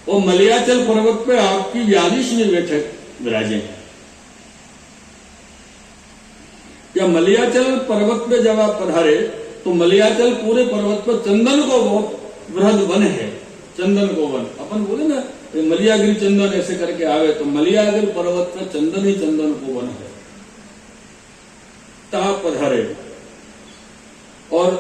और मलयाचल पर्वत पे आपकी 42वीं बैठक विराजे। या मलयाचल पर्वत पे जब आप पधारे तो मलयाचल पूरे पर्वत पर चंदन को बहुत बृहद वन है, चंदन को वन। अपन बोले ना मलयागिरी चंदन ऐसे करके आवे, तो मलयागिरी पर्वत पर चंदन ही चंदन को वन है। तब पधारे और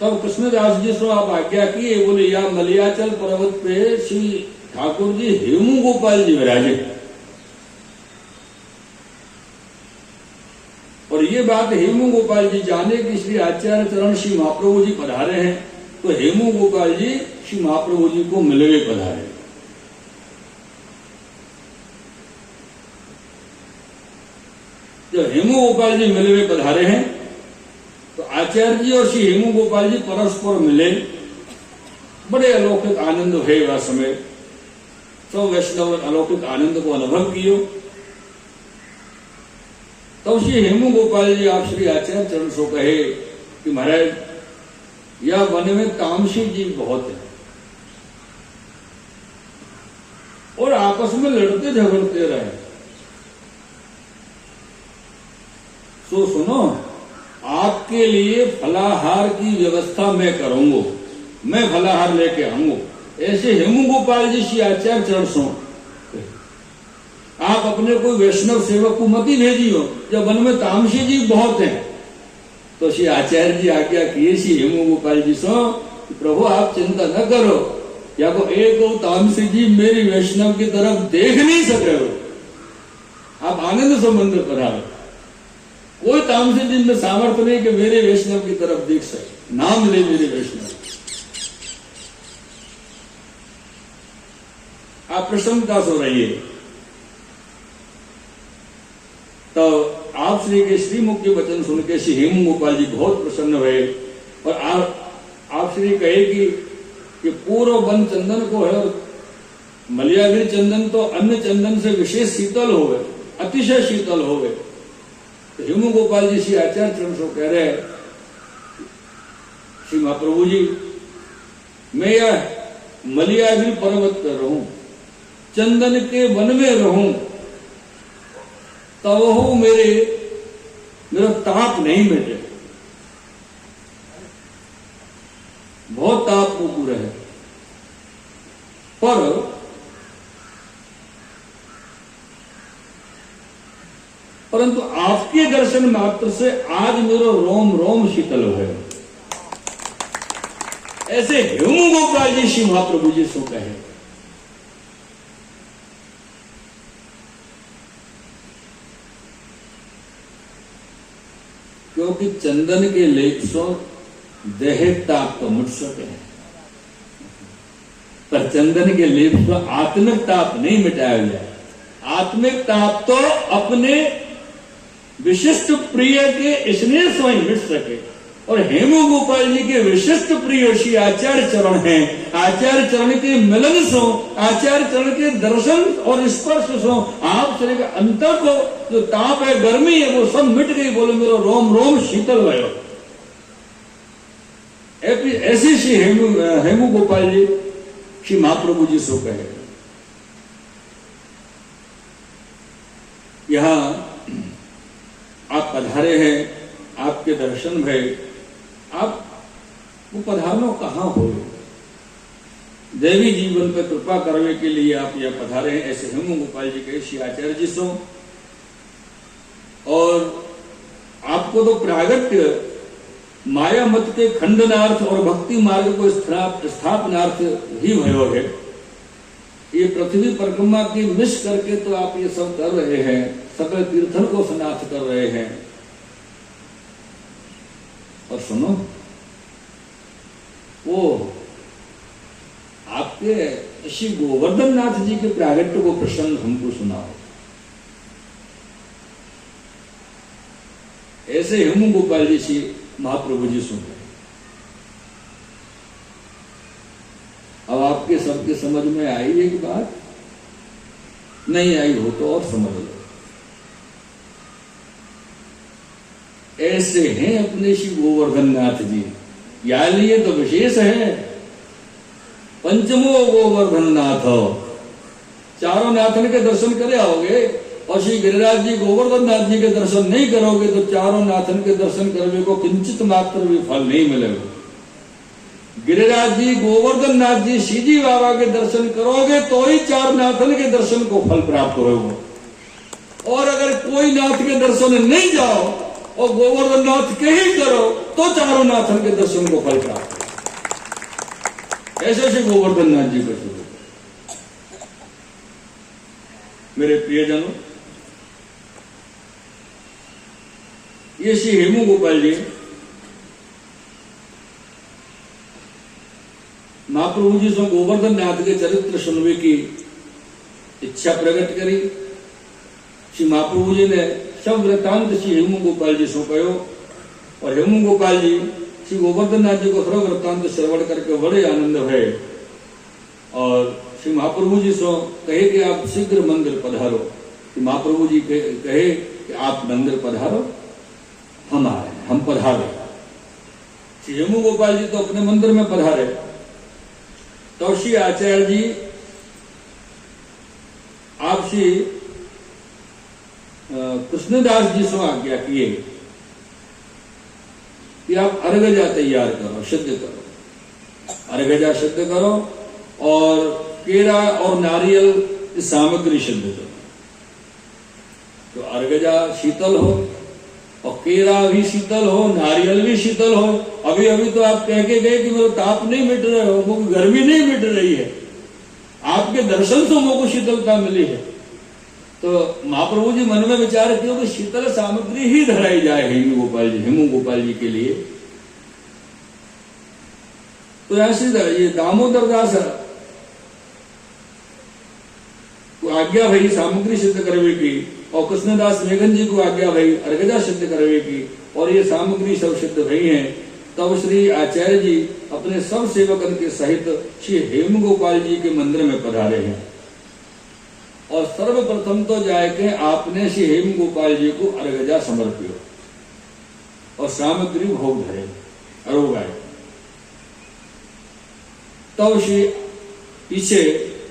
तब कृष्णदास जी से आप आज्ञा किए, बोले या मलयाचल पर्वत पे श्री ठाकुर जी हेमू गोपाल जी विराजे। और ये बात हेमू गोपाल जी जाने कि श्री आचार्य चरण श्री महाप्रभु जी पधारे हैं, तो हेमू गोपाल जी श्री महाप्रभु जी को मिलवे पधारे। जब हेमू गोपाल जी मिलवे पधारे हैं तो आचार्य जी और श्री हेमू गोपाल जी परस्पर मिले। बड़े अलौकिक आनंद है वह समय। सब वैष्णव अलौकिक आनंद को अनुभव कियो। तब श्री हेमू गोपाल जी आप श्री आचार्य चरण सो कहे कि महाराज यह वन में तामसी जीव बहुत है और आपस में लड़ते झगड़ते रहे। तो सुनो, आपके लिए फलाहार की व्यवस्था मैं करूंगा, मैं फलाहार लेके आऊंगा। ऐसे हेमू गोपाल जी श्री आचार्य चरण सो आप अपने कोई वैष्णव सेवक को मत ही भेजियो, जब वन में तामसी जीव बहुत हैं। तो श्री आचार्य जी आज्ञा किए श्री हेमू गोपाल जी सो, प्रभु आप चिंता न करो, या को एक तामसी जी मेरी वैष्णव की तरफ देख नहीं सके हो, आप आनंद से मंदिर पधारो। कोई तामसी जी में सामर्थ्य नहीं कि मेरे वैष्णव की तरफ देख सके, नाम ले मेरे वैष्णव। आप प्रसन्नता से रहिए। तो आप श्री के श्रीमुख के वचन सुन के श्री हेमू गोपाल जी बहुत प्रसन्न हुए और आप श्री कहे कि पूर्व वन चंदन को है और मलयागिरी चंदन तो अन्य चंदन से विशेष शीतल हो गए, अतिशय शीतल हो गए। तो हेमू गोपाल जी श्री आचार्य चरण को कह रहे हैं, श्री महाप्रभु जी मैं यह मलयागिरी पर्वत पर रहूं, चंदन के वन में रहूं, तब हो मेरा ताप नहीं मिटे, बहुत ताप को पूरा है। परंतु आपके दर्शन मात्र से आज मेरा रोम रोम शीतल हो गया। ऐसे हेमू गोपाल जी श्री महाप्रभु जी सो कहे। क्योंकि चंदन के लेप सो देह ताप तो मिट सके, पर चंदन के लेप सो आत्मिक ताप नहीं मिटाया जाए। आत्मिक ताप तो अपने विशिष्ट प्रिय के स्नेह से ही मिट सके। और हेमू गोपाल जी के विशिष्ट प्रिय श्री आचार्य चरण हैं। आचार्य चरण के मिलन सो, आचार्य चरण के दर्शन और स्पर्श सो आप शरीर के अंतर को जो ताप है, गर्मी है, वो सब मिट गई। बोलो मेरा रोम रोम शीतल भयो। ऐसी श्री हेमू गोपाल जी श्री महाप्रभु जी सो कहे। यहां आप पधारे हैं, आपके दर्शन भय, आप वो पधारनो कहां हो, देवी जीवन पर कृपा करने के लिए आप यह पधारे हैं। ऐसे हेमू गोपाल जी के श्री आचार्य जी सो। और आपको तो प्रागट्य माया मत के खंडनार्थ और भक्ति मार्ग को स्थापनार्थ ही भयो है। ये पृथ्वी परिक्रमा की मिस करके तो आप ये सब कर रहे हैं, सकल तीर्थन को स्नात कर रहे हैं। और सुनो, वो आपके श्री गोवर्धन नाथ जी के प्रागट्य को प्रसंग हमको सुनाओ। ऐसे हेमू गोपाल जी श्री महाप्रभु जी सुन रहे। अब आपके सबके समझ में आई एक बात, नहीं आई हो तो और समझ लो। ऐसे हैं अपने श्री गोवर्धन नाथ जी, या लिए तो विशेष है पंचमो गोवर्धन नाथ, चारों नाथन के दर्शन करे आओगे और श्री गिरिराज जी गोवर्धन नाथ जी के दर्शन नहीं करोगे तो चारों नाथन के दर्शन करने को किंचित मात्र भी फल नहीं मिलेगा। गिरिराज जी गोवर्धन नाथ जी सीजी बाबा के दर्शन करोगे तो ही चार नाथन के दर्शन को फल प्राप्त होगा। और अगर कोई नाथ के दर्शन नहीं जाओ और गोवर्धन नाथ के ही करो तो चारों नाथन के दर्शन को फल प्राप्त हो। ऐसे से गोवर्धन नाथ जी को शुरू। मेरे प्रियजनों, ये श्री हेमू गोपाल जी महाप्रभु जी से गोवर्धन नाथ के चरित्र सुनने की इच्छा प्रकट करी। श्री महाप्रभु जी ने सब वृत्तांत श्री हेमू गोपाल जी से कहो और हेमू गोपाल जी श्री गोवर्धन नाथ जी को सर्व वृत्तांत श्रवण करके बड़े आनंद हुए और श्री महाप्रभु जी से कहे कि आप शीघ्र मंदिर पधारो। कि महाप्रभु जी कहे कि आप मंदिर पधारो, हम आए, हम पधारे। श्री हेमू गोपाल जी तो अपने मंदिर में पधारे तो श्री आचार्य जी आप श्री कृष्णदास जी से आज्ञा किए कि आप अर्घजा तैयार करो, सिद्ध करो, अर्घजा सिद्ध करो और केरा और नारियल की सामग्री सिद्ध करो। तो अर्घजा शीतल हो और केरा भी शीतल हो, नारियल भी शीतल हो। अभी अभी तो आप कह के गए कि मेरे ताप नहीं मिट रहे हो, मुझे गर्मी नहीं मिट रही है, आपके दर्शन से मुझको शीतलता मिली है। तो महाप्रभु जी मन में विचार किया कि शीतल सामग्री ही धराई जाए हेमू गोपाल जी के लिए। तो ऐसे ये दामोदर दास को आज्ञा भई सामग्री सिद्ध करवे की और कृष्णदास मेघन जी को आज्ञा भई अर्घजा सिद्ध करवे की और ये सामग्री सब सिद्ध भई है। तब श्री आचार्य जी अपने सब सेवकन के सहित श्री हेमू गोपाल जी के मंदिर में पधारे हैं और सर्वप्रथम तो जाके आपने श्री हेमू गोपाल जी को अर्घजा समर्पियो और सामग्री भोग धरे अरोगाए। तब श्री पीछे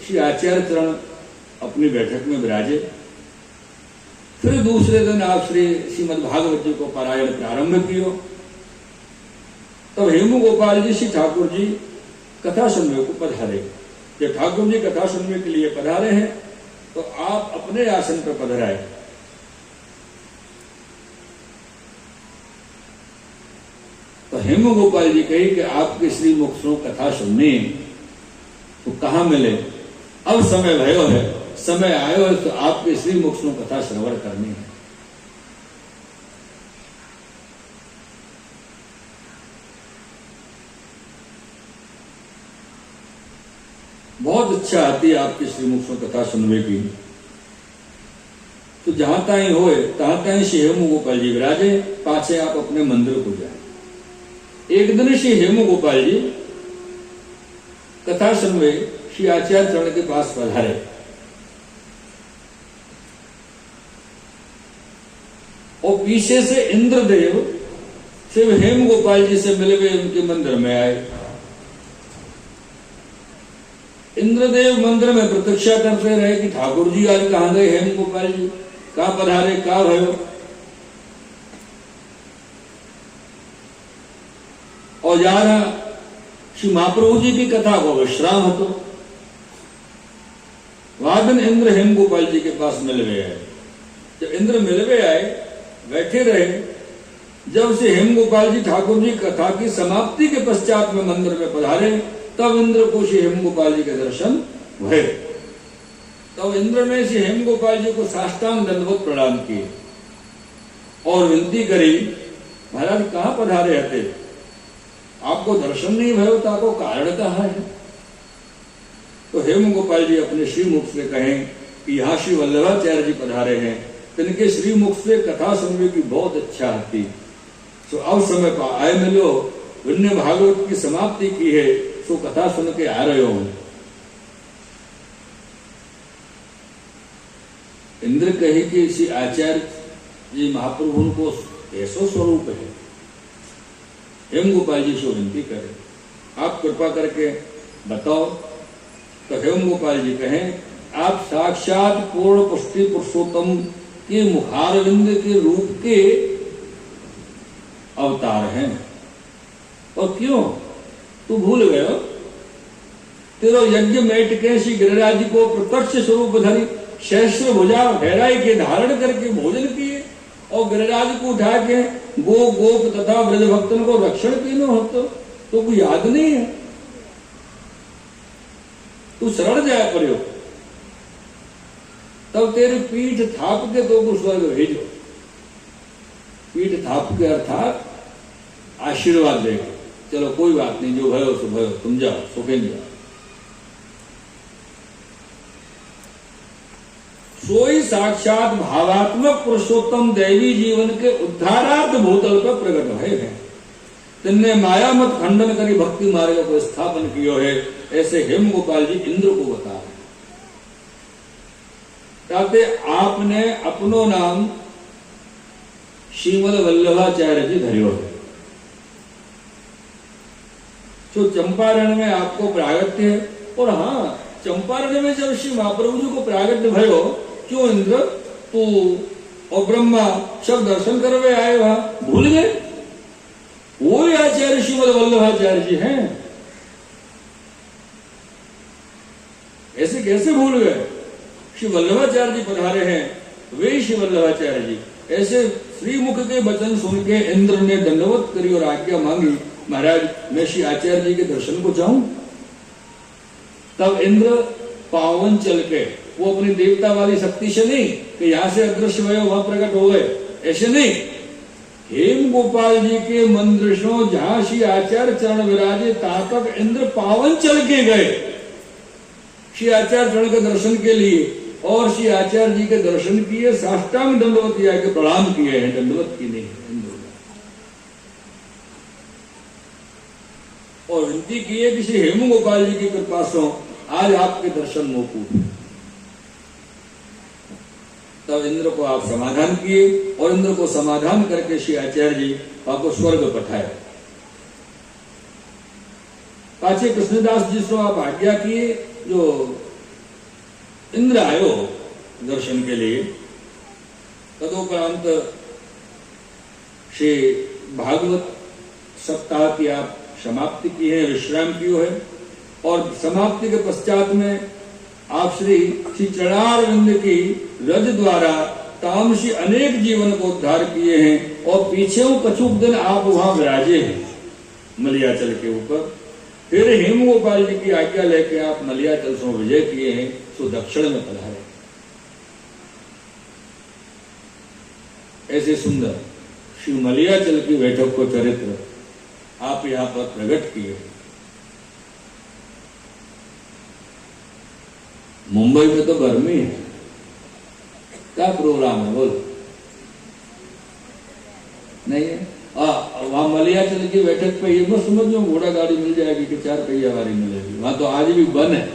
श्री आचार्य चरण अपनी बैठक में विराजे। फिर दूसरे दिन आप श्रीमद् भागवत जी को पारायण प्रारंभ किया। तब हेमू गोपाल जी श्री ठाकुर जी कथा सुनने को पधारे। जब ठाकुर जी कथा सुनने के लिए पधारे हैं तो आप अपने आसन पर पधराए। तो हेमू गोपाल जी कही कि आपके श्री मुख से कथा सुननी तो कहाँ मिले, अब समय भयो है, समय आयो है तो आपके श्री मुख से कथा श्रवण करनी है। बहुत इच्छा आती है आपके श्रीमुख से कथा सुनने की। तो जहां ताई होए तहां ताई श्री हेमू गोपाल जी विराजे, पाछे आप अपने मंदिर को जाए। एक दिन श्री हेमू गोपाल जी कथा सुनवे श्री आचार्य चरण के पास पधारे। और पीछे से इंद्रदेव शिव हेमू गोपाल जी से मिले हुए उनके मंदिर में आए। इंद्रदेव मंदिर में प्रतीक्षा करते रहे कि ठाकुर जी आज कहां गए, हेमू गोपाल जी कहां पधारे, कहां भयो। और यार श्री महाप्रभु जी की कथा को विश्राम હતો। वादन इंद्र हेमू गोपाल जी के पास मिल गए आए। जब इंद्र मिल गए आए, बैठे रहे। जब से हेमू गोपाल जी ठाकुर जी कथा की समाप्ति के पश्चात में मंदिर में पधारे, तब इंद्र को श्री हेमू गोपाल जी के दर्शन हुए। तब इंद्र ने श्री हेमू गोपाल जी को साष्टांग दंडवत प्रणाम किए और विनती करी, महाराज कहां पधारे हते, आपको दर्शन नहीं भयो तो आपको कारण कहा है। तो हेमू गोपाल जी अपने श्रीमुख से कहें कि यहाँ श्री वल्लभाचार्य जी पधारे हैं, तिनके श्रीमुख से कथा सुनने की बहुत इच्छा आती। तो अब समय पर आए मिलो, विन्य भागवत की समाप्ति की है, सो कथा सुन के आ रहे हो। इंद्र कहे कि श्री आचार्य जी महाप्रभु को ऐसो स्वरूप है। हेमू गोपाल जी से विनती करे, आप कृपा करके बताओ। तो हेम गोपाल जी कहें, आप साक्षात पूर्ण पुष्टि पुरुषोत्तम के मुखारविंद के रूप के अवतार हैं। और क्यों तू भूल गए हो? तेरो यज्ञ मेट के श्री गिरिराज को प्रत्यक्ष स्वरूप धरी सहस्र भुजा भैराई के धारण करके भोजन किए और गिरिराज को उठा के गो गोप तथा ब्रज भक्तन को रक्षण किए हो। तो कोई याद नहीं है? तू शरण जाए पर्यो, तब तेरी पीठ थाप के तो को स्वर्ग भेजो। पीठ थाप के अर्थात आशीर्वाद देगा, चलो कोई बात नहीं, जो भयो सो भयो, तुम जाओ सुखेंगे जाओ। सोई साक्षात भावात्मक पुरुषोत्तम दैवी जीवन के उद्धारार्थ भूतल पर प्रकट भय है। तिन्ने माया मत खंडन करी भक्ति मार्ग को स्थापन कियो है। ऐसे हेम गोपाल जी इंद्र को बता रहे। ताते आपने अपनो नाम श्रीमद वल्लभाचार्य जी धरियो है। जो चंपारण में आपको प्रागट्य है। और हाँ, चंपारण में जब श्री महाप्रभु जी को प्रागट्य भयो, क्यों इंद्र तू और ब्रह्मा सब दर्शन करवे आए, वहां भूल गए? वो ही आचार्य श्रीमद वल्लभाचार्य जी हैं। ऐसे कैसे भूल गए? श्री वल्लभाचार्य जी पधारे हैं, वे श्री वल्लभाचार्य जी। ऐसे श्रीमुख के वचन सुन के इंद्र ने दंडवत करी और आज्ञा मांगी, महाराज मैं श्री आचार्य जी के दर्शन को जाऊं। तब इंद्र पावन चल के, वो अपनी देवता वाली शक्ति से नहीं कि यहां से अदृश्य हुए वहां प्रकट हो गए, ऐसे नहीं। हेम गोपाल जी के मंदिरों जहां श्री आचार्य चरण विराजे, तहां तक इंद्र पावन चल के गए श्री आचार्य चरण के दर्शन के लिए। और श्री आचार्य जी के दर्शन किए, साष्टांग दंडवत के प्रणाम किए हैं, दंडवत की नहीं इंद्र। और विनती की है कि श्री हेमू गोपाल जी की कृपा से आज आपके दर्शन मौकूफ। तब इंद्र को आप समाधान किए और इंद्र को समाधान करके श्री आचार्य जी आपको स्वर्ग पठाए। पाछे कृष्णदास जी से आप आज्ञा किए, जो इंद्र आयो दर्शन के लिए। तदोपरांत श्री भागवत सप्ताह की आप समाप्ति की है, विश्राम की है। और समाप्ति के पश्चात में आप श्री चरणारविंद की रज द्वारा तामसी अनेक जीवन को उद्धार किए हैं। और पीछे कछुक दिन आप वहां विराजे हैं मलियाचल के ऊपर। फिर हेम गोपाल जी की आज्ञा लेके आप मलियाचल से विजय किए हैं, सो दक्षिण में पधारे। ऐसे सुंदर श्री मलियाचल की बैठक को चरित्र आप यहां पर प्रकट किए। मुंबई में तो गर्मी है, क्या प्रोग्राम है बोल? नहीं है? वहां मलियाचल की बैठक पे ये मत समझो घोड़ा गाड़ी मिल जाएगी कि 4 पहिया वाली मिलेगी, वहां तो आज भी बन है।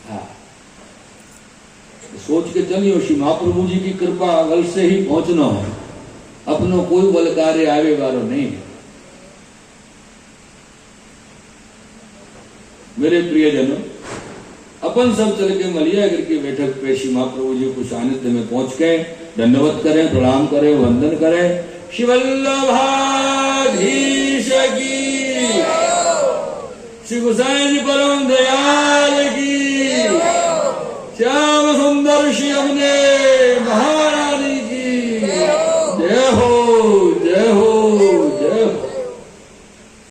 हाँ, तो सोच के चलियो श्री महाप्रभु जी की कृपा बल से ही पहुंचना है, अपनो कोई बल कार्य आवे वालो नहीं है। मेरे प्रियजनों, अपन सब चल के मलियागिर की बैठक पे श्री महाप्रभु जी को सानिध्य में पहुंच के दंडवत करें, प्रणाम करें, वंदन करें। श्री वल्लभाधीश की, श्री गोसाई जी परम दयाल की, श्याम सुंदर श्री अपने महा